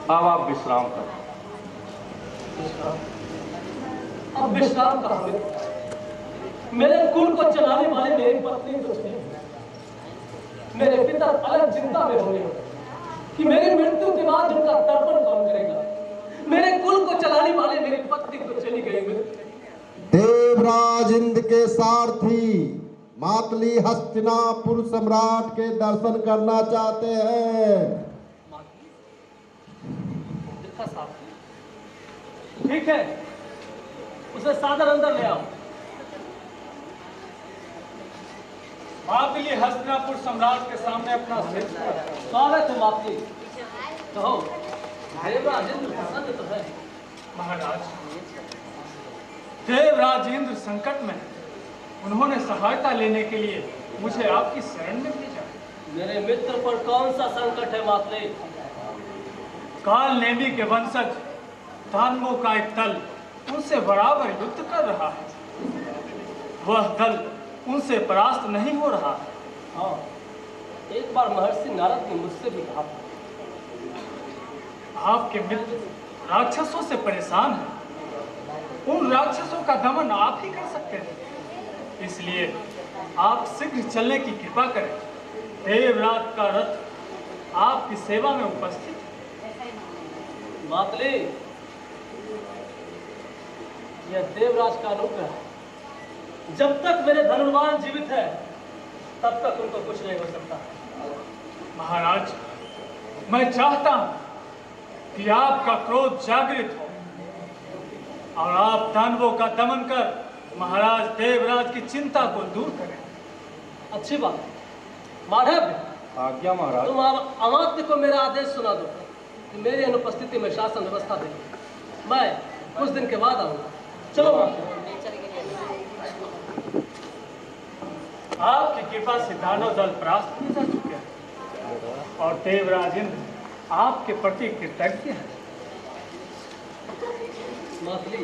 अब आप विश्राम करें। अब विश्राम कहाँ? मेरे कुल को चलाने वाले मेरी पत्नी तो नहीं, मेरे पिता अलग चिंता में हो गए कि मेरी मृत्यु के बाद उनका तर्पण कौन करेगा। मेरे कुल को चलाने वाले मेरी पत्नी तो चली गई। देवराज इंद्र के सारथी मातली हस्तिनापुर सम्राट के दर्शन करना चाहते हैं। ठीक है, उसे सादर अंदर ले आओ। मातली हस्तिनापुर सम्राट के सामने अपना सिर स्वागत है मातली। कहो, देवराज इंद्र प्रसन्न तो है। महाराज, देवराज इंद्र संकट में, उन्होंने सहायता लेने के लिए मुझे आपकी शरण में भेजा। मेरे मित्र पर कौन सा संकट है मातली? काल नेमी के वंशज दानवों का एक दल उनसे बराबर युद्ध कर रहा है। वह दल उनसे परास्त नहीं हो रहा। हाँ, एक बार महर्षि नारद ने मुझसे भी कहा था। आपके मित्र राक्षसों से परेशान हैं। उन राक्षसों का दमन आप ही कर सकते हैं, इसलिए आप शीघ्र चलने की कृपा करें। देवराज का रथ आपकी सेवा में उपस्थित है। मातली, यह देवराज का अनुग्रह है। जब तक मेरे धनुर्वान जीवित है, तब तक उनको कुछ नहीं हो सकता। महाराज, मैं चाहता हूं कि आपका क्रोध जागृत हो और आप दानवों का दमन कर महाराज देवराज की चिंता को दूर करें। अच्छी बात। माधव, आज्ञा महाराज। तुम अमात्य को मेरा आदेश सुना दो कि मेरी अनुपस्थिति में शासन व्यवस्था दे। मैं कुछ दिन के बाद आऊंगा। चलो माधव। आपकी कृपा से दानव दल परास्त किए जा चुके हैं और देवराज इंद्र आपके प्रति कृतज्ञ है। मातली,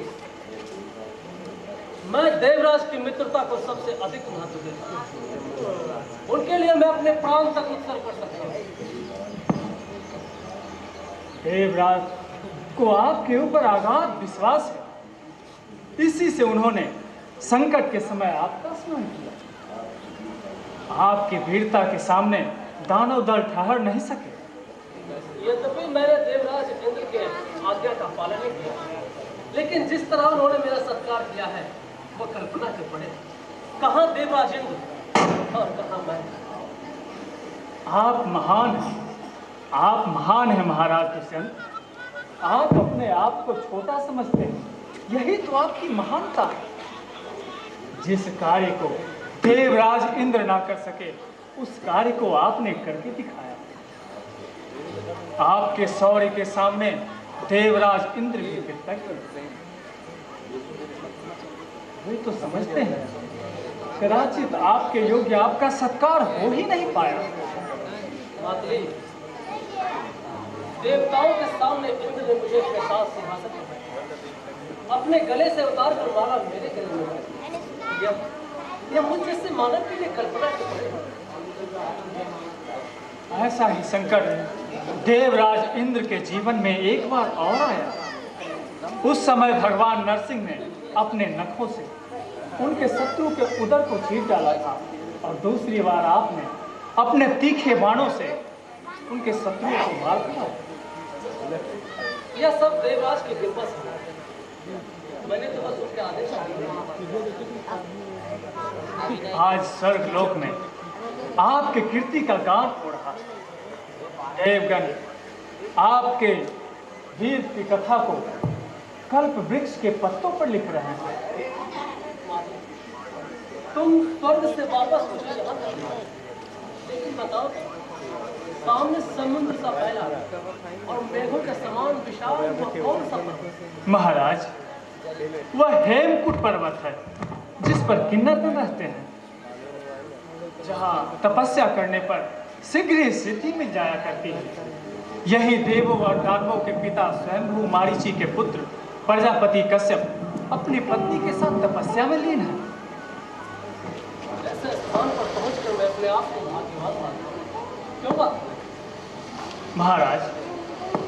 मैं देवराज की मित्रता को सबसे अधिक महत्व देता हूं। उनके लिए मैं अपने प्राण तक उत्सर्ग कर सकता हूं। देवराज को आपके ऊपर अगाध विश्वास है, इसी से उन्होंने संकट के समय आपका स्मरण किया। आपकी वीरता के सामने दानव दल ठहर नहीं सके। यद्यपि मैंने देवराज इंद्र के आज्ञा का पालन नहीं किया, लेकिन जिस तरह उन्होंने मेरा सत्कार किया है वो कल्पना के पड़े। कहाँ देवराज इंद्र और कहाँ मैं। आप महान हैं, आप महान हैं महाराज दुष्यंत। आप अपने आप को छोटा समझते हैं, यही तो आपकी महानता है। जिस कार्य को देवराज इंद्र ना कर सके, उस कार्य को आपने करके दिखाया। आपके शौर्य के सामने देवराज इंद्र भी कृतज्ञ। वे तो समझते हैं कदाचित आपके योग्य आपका सत्कार हो ही नहीं पाया। मातली, देवताओं के सामने इंद्र ने मुझे अपने साथ सिंहासन पर अपने गले से उतार कर माला मेरे गले में रखा। यह मुझ जैसे मानव के लिए कल्पना के पड़े। ऐसा ही संकट देवराज इंद्र के जीवन में एक बार और आया। उस समय भगवान नरसिंह ने अपने नखों से उनके शत्रु के उदर को चीर डाला था और दूसरी बार आपने अपने तीखे बाणों से उनके शत्रुओं को मार दिया। यह सब देवराज की कृपा से। मैंने तो बस उसके आदेश दिए। आज स्वर्गलोक में आपके कीर्ति का गान हो रहा है। देवगण आपके वीर की कथा को कल्प वृक्ष के पत्तों पर लिख रहे हैं। तुम स्वर्ग से वापस मुझे यहाँ कर रहे हो, लेकिन बताओ, सामने समुद्र सा फैला और मेघों के समान विशाल वह कौन सा पर्वत? महाराज, वह हेमकूट पर्वत है जिस पर किन्नर रहते हैं, जहाँ तपस्या करने पर शीघ्र ही सिद्धि मिल जाया करती है। यही देवों और दानवों के पिता स्वयंभू मारीची के पुत्र प्रजापति कश्यप अपनी पत्नी के साथ तपस्या में लीन है। ऐसे स्थान पर पहुंचकर मैं अपने आप को भाग्यवान मानता हूं। क्यों बात? महाराज,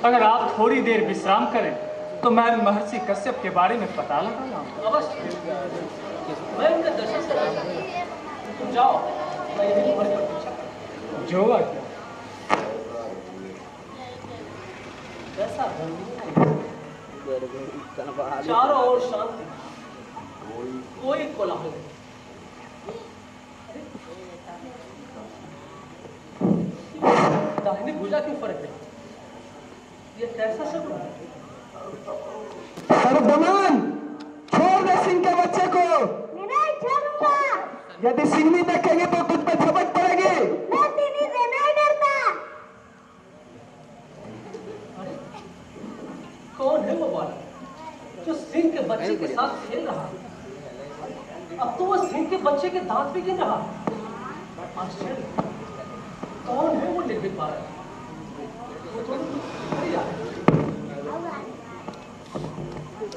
अगर आप थोड़ी देर विश्राम करें तो मैं महर्षि कश्यप के बारे में पता लगा लाऊं। अवश्य, मैं उनके दर्शन से जाओ, मैं यही तुम्हारी प्रतीक्षा करूं। जो आज्ञा। कैसा चारों ओर शांति, कोई कोलाहल नहीं। दाहिनी भुजा क्यों फर्क है? ये कैसा शब्द है? सर्वदमन, छोड़ दे सिंह के बच्चे को। नहीं छोड़ूंगा। यदि सिंहनी देखेगी तो तुझ पे झपट पड़ेगी। मैं सिंहनी से नहीं डरता। कौन है वो बालक जो सिंह के बच्चे के साथ खेल रहा है? अब तो वो सिंह के बच्चे के दांत भी गिन रहा है। आश्चर्य, कौन है वो निर्भीक बालक? वो तो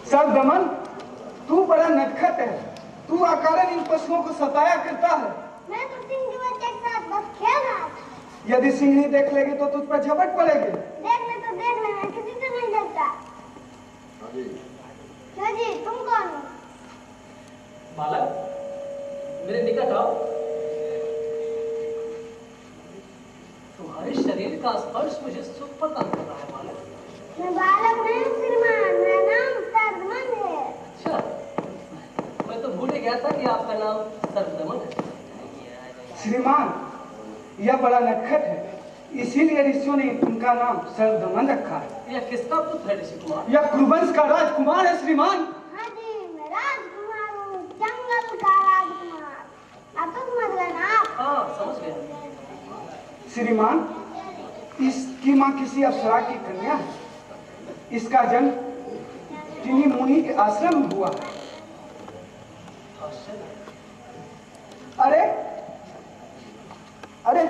सर्वदमन, तू बड़ा नटखट है। तू अकारण इन पशुओं को सताया करता है। मैं तो सिंह के बच्चे के साथ बस खेल रहा था। यदि सिंहनी देख लेगी तो तुझ पर झपट पड़ेगी। देख ले तो देख ले, मैं किसी से नहीं डरता। क्या जी, तुम कौन हो? बालक, मेरे निकट आओ। तुम्हारे शरीर का स्पर्श मुझे सुख प्रदान कर रहा है बालक। मैं बालक नहीं हूँ श्रीमान, मेरा नाम सर्वदमन है। अच्छा, मैं तो भूल ही गया था कि आपका नाम सर्वदमन है। श्रीमान, यह बड़ा नटखट है, इसीलिए ऋषियों ने उनका नाम सर्वदमन रखा है। यह किसका पुत्र है ऋषि कुमार? यह कुरुवंश का राजकुमार है श्रीमान। हाँ जी, मैं राजकुमार हूँ, जंगल का राजकुमार। अब तो समझ गए ना आप? हाँ, समझ गया। श्रीमान, इसकी माँ किसी अप्सरा की कन्या है। इसका जन्म किन्हीं मुनि के आश्रम में हुआ है। अरे अरे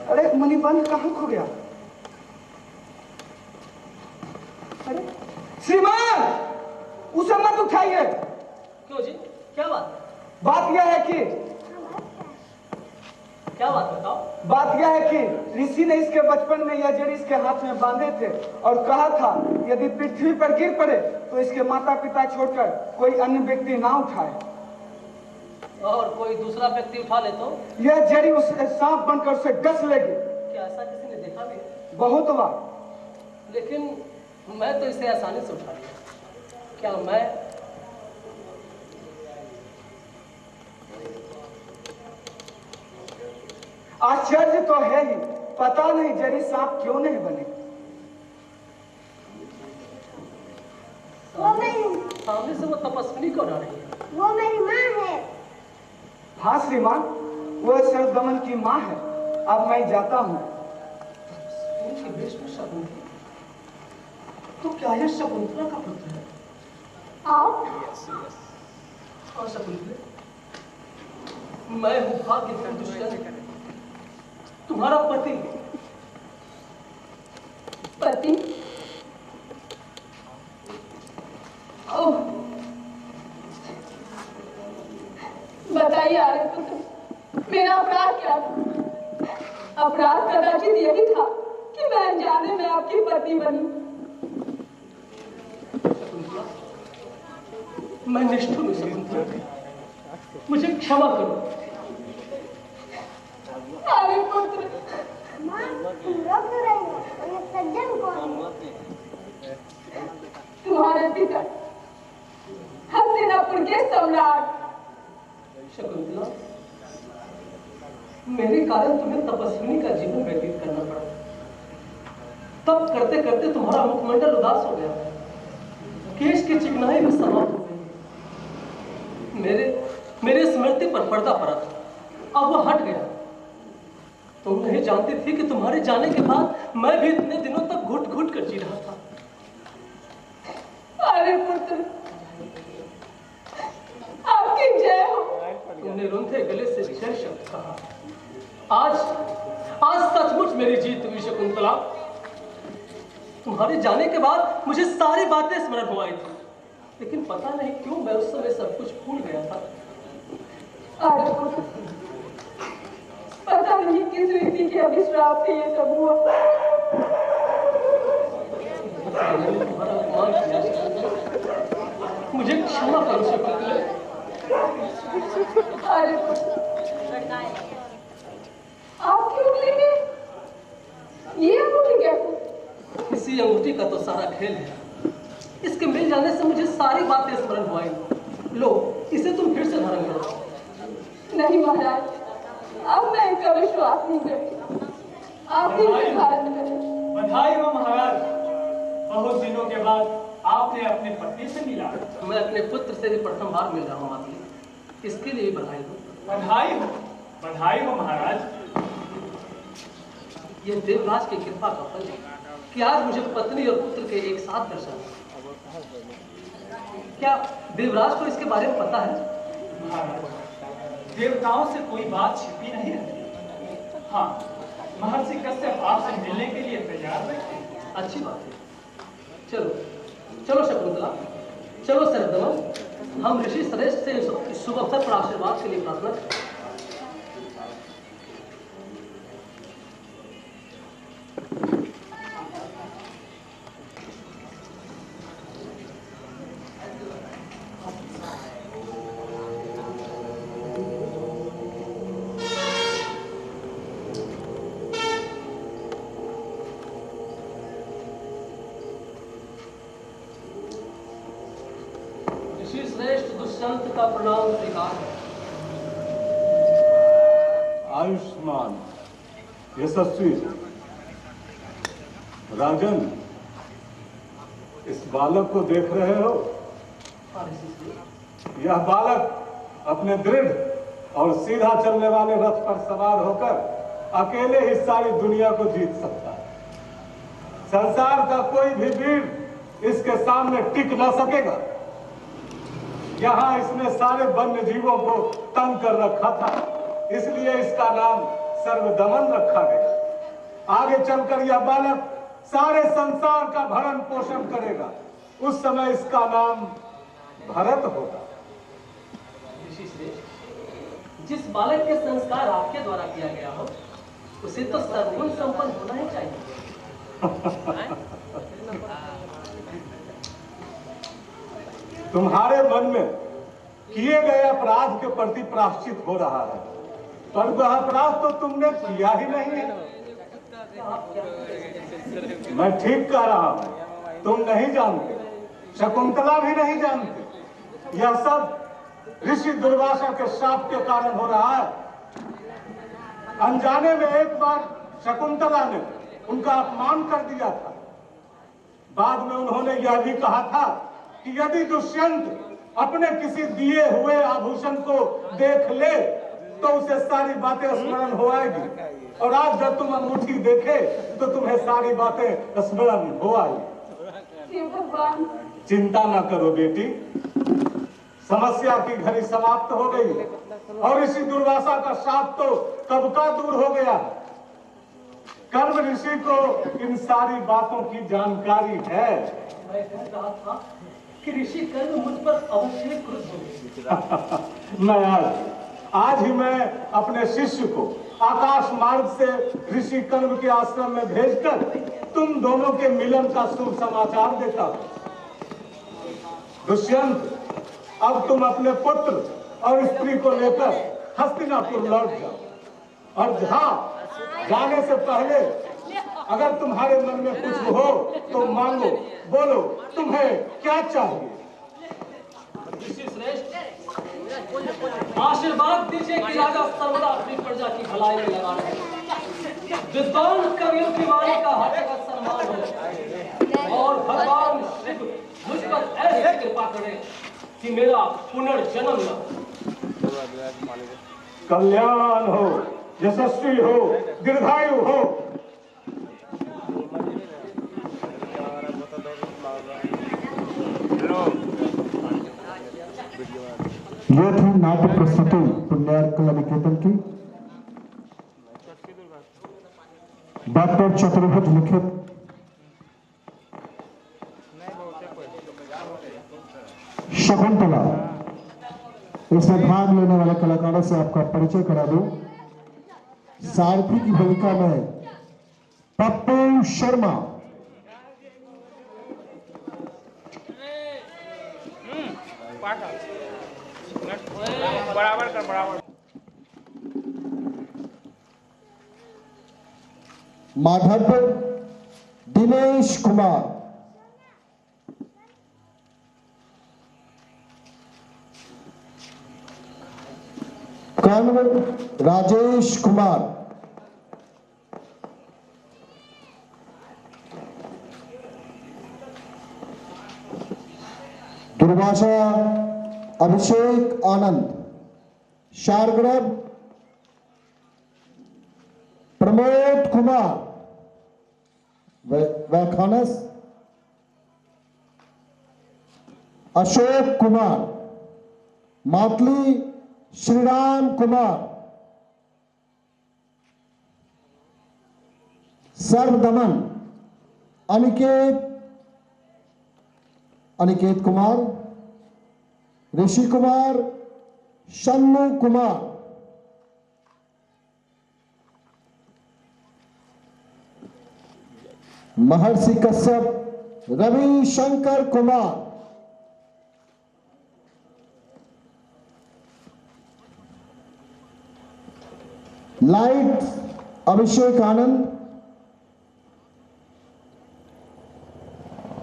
अरे, मणिबंध कहाँ खो गया? अरे श्रीमान, उसे मत उठाइए। क्यों जी, क्या बात? बात यह है कि क्या बात बताओ? बात यह है कि ऋषि ने इसके बचपन में यह जड़ इसके हाथ में बांधे थे और कहा था यदि पृथ्वी पर गिर पड़े तो इसके माता पिता छोड़कर कोई अन्य व्यक्ति ना उठाए। और कोई दूसरा व्यक्ति उठा ले तो? यह जड़ी उसे सांप बनकर उसे डस लेगी। क्या ऐसा किसी ने देखा भी? बहुत बार। लेकिन मैं तो इसे आसानी से उठा लिया। क्या मैं आश्चर्य तो है ही, पता नहीं जड़ी सांप क्यों नहीं बने। सामने से वो तपस्विनी कौन आ रही है? वो मेरी माँ है। हाँ श्रीमान, वो सर्वदमन की माँ है। अब मैं जाता हूँ। उनकी वेशभूषा होगी तो क्या यह शकुंतला का पुत्र है? आओ। और शकुंतला, मैं हूँ भाग्यवान दुष्यंत, तुम्हारा पति। पति? ओह, बताइए आर्यपुत्र, मेरा अपराध क्या था? अपराध कदाचित यही था कि मैं अनजाने में आपकी पत्नी बनी। मैं निष्ठुर हूँ शकुंतला, मुझे क्षमा करो। आर्यपुत्र, माँ, तुम रोक रही हो, और ये सज्जन कौन है? तुम्हारे पिता हस्तिनापुर के सम्राट। शकुंतला, मेरे कारण तुम्हें तपस्विनी का जीवन व्यतीत करना पड़ा। तब करते करते तुम्हारा मुखमंडल उदास हो गया, केश की चिकनाई में समाप्त हो गई। मेरे स्मृति पर पर्दा पड़ा था, अब वो हट गया। तुम नहीं जानती थी कि तुम्हारे जाने के बाद मैं भी इतने दिनों तक घुट घुट कर जी रहा था। अरे पुत्र, आपकी जय हो। तुमने रुंधे गले से जय शब्द कहा। आज सचमुच मेरी जीत हुई शकुंतला। तुम्हारे जाने के बाद मुझे सारी बातें स्मरण हो आई थी, लेकिन पता नहीं क्यों मैं उस समय सब कुछ भूल गया था। अरे पुत्र, पता नहीं किस रीति के अभिश्राप से ये सब हुआ। तुम्हारा अपमान किया, मुझे क्षमा करो शकुंतला। अरे आपकी उंगली में ये अंगूठी कैसे? इसी अंगूठी का तो सारा खेल है। इसके मिल जाने से मुझे सारी बातें स्मरण हो आएंगी। लो, इसे तुम फिर से धारण करो। नहीं महाराज, अब मैं इनका विश्वास नहीं करती। आप ही इसे धारण करें। बधाई हो महाराज, बहुत दिनों के बाद आपने अपने पति से मिला। मैं अपने पुत्र से भी प्रथम बार मिल रहा हूँ मातली, इसके लिए बधाई हो। बधाई हो महाराज। ये देवराज की कृपा का फल है कि आज मुझे पत्नी और पुत्र के एक साथ दर्शन हुए। क्या देवराज को इसके बारे में पता है? महाराज, देवताओं से कोई बात छिपी नहीं रहती। हाँ, महर्षि कश्यप आपसे मिलने के लिए तैयार बैठे। अच्छी बात है। चलो चलो शकुंतला, चलो सरदमन, हम ऋषि श्रेष्ठ से इस शुभ अवसर पर आशीर्वाद के लिए प्रार्थना करें। श्रेष्ठ दुष्यंत का प्रणाम स्वीकार है। आयुष्मान यशस्वी राजन, इस बालक को देख रहे हो? यह बालक अपने दृढ़ और सीधा चलने वाले रथ पर सवार होकर अकेले ही सारी दुनिया को जीत सकता है। संसार का कोई भी वीर इसके सामने टिक न सकेगा। यहाँ इसने सारे वन्य जीवों को तंग कर रखा था, इसलिए इसका नाम सर्वदमन रखा गया। आगे चलकर यह बालक सारे संसार का भरण पोषण करेगा। उस समय इसका नाम भरत होगा। ऋषि श्रेष्ठ, जिस बालक के संस्कार आपके द्वारा किया गया हो, उसे तो सर्वगुण संपन्न होना ही चाहिए। तुम्हारे मन में किए गए अपराध के प्रति प्रायश्चित हो रहा है, पर वह अपराध तो तुमने किया ही नहीं है। मैं ठीक कह रहा हूं, तुम नहीं जानते, शकुंतला भी नहीं जानती। यह सब ऋषि दुर्वासा के शाप के कारण हो रहा है। अनजाने में एक बार शकुंतला ने उनका अपमान कर दिया था। बाद में उन्होंने यह भी कहा था कि यदि दुष्यंत अपने किसी दिए हुए आभूषण को देख ले तो उसे सारी बातें स्मरण हो आएगी। और आज जब तुम अंगूठी देखे तो तुम्हें सारी बातें स्मरण हो आई। भगवान, चिंता ना करो बेटी, समस्या की घड़ी समाप्त हो गई और ऋषि दुर्वासा का शाप तो कब का दूर हो गया। कर्म ऋषि को इन सारी बातों की जानकारी है। मैं कह रहा था कि ऋषि कर्म मुझ पर अवश्य क्रुद्ध होंगे। मैं आज ही मैं अपने शिष्य को आकाश मार्ग से ऋषि कर्म के आश्रम में भेजकर तुम दोनों के मिलन का शुभ समाचार देता हूं। दुष्यंत, अब तुम अपने पुत्र और स्त्री को लेकर हस्तिनापुर लौट जाओ और जाने से पहले अगर तुम्हारे मन में कुछ हो तो मांगो, बोलो तुम्हें क्या चाहिए। ऋषि श्रेष्ठ, आशीर्वाद दीजिए कि राजा सर्वदा अपनी प्रजा की भलाई में लगा रहे। विद्वान कवियों की वाणी का हर जगह सम्मान हो और भगवान शिव मुझ पर ऐसे कृपा करें कि मेरा पुनर्जन्म न हो। कल्याण हो, यशस्वी हो, दीर्घायु हो। ये थी नाट्य प्रस्तुति पुण्यार्क कला निकेतन की। डॉक्टर चतुर्भुज लिखित शकुंतला, इसमें भाग लेने वाले कलाकारों से आपका परिचय करा दूं। सारथी की भूमिका में पप्पू शर्मा, बराबर कर बराबर। माधव दिनेश कुमार, कर्ण राजेश कुमार, दुर्वासा अभिषेक आनंद, शारग्रभ प्रमोद कुमार, वैखानस अशोक कुमार, मातली श्रीराम कुमार, सर्वदमन अनिकेत कुमार, ऋषि कुमार, शन्नु कुमार, महर्षि कश्यप रवि शंकर कुमार, लाइट अभिषेक आनंद,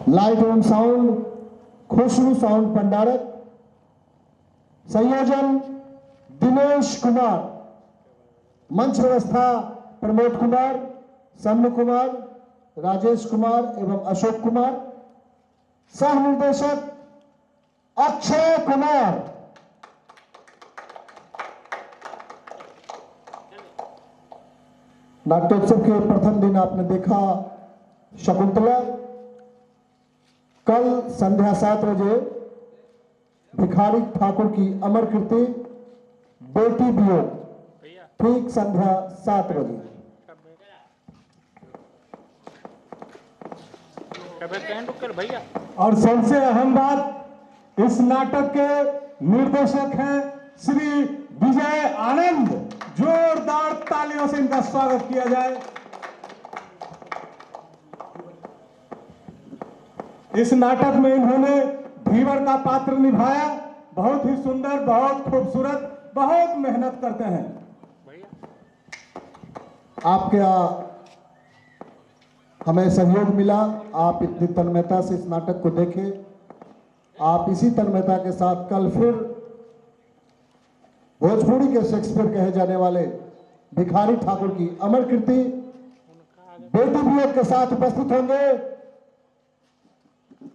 लाइट एवं साउंड खुशबू साउंड भंडारक, संयोजन दिनेश कुमार, मंच व्यवस्था प्रमोद कुमार, शन्नु कुमार, राजेश कुमार एवं अशोक कुमार, सह निर्देशक अक्षय कुमार। नाट्योत्सव के प्रथम दिन आपने देखा शकुंतला। कल संध्या 7 बजे भिखारी ठाकुर की अमर कृति बेटी वियोग, ठीक संध्या 7 बजे। भैया और सबसे अहम बात, इस नाटक के निर्देशक हैं श्री विजय आनंद। जोरदार तालियों से इनका स्वागत किया जाए। इस नाटक में इन्होंने धीवर का पात्र निभाया। बहुत ही सुंदर, बहुत खूबसूरत, बहुत मेहनत करते हैं। आपके हमें सहयोग मिला, आप इतनी तन्मयता से इस नाटक को देखें। आप इसी तन्मयता के साथ कल फिर भोजपुरी के शेक्सपियर कहे जाने वाले भिखारी ठाकुर की अमर कृति बेटी वियोग के साथ उपस्थित होंगे।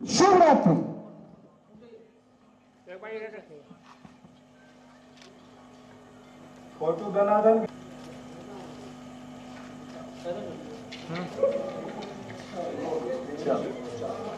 शुभ रात्रि। फोटो दनादन चलो।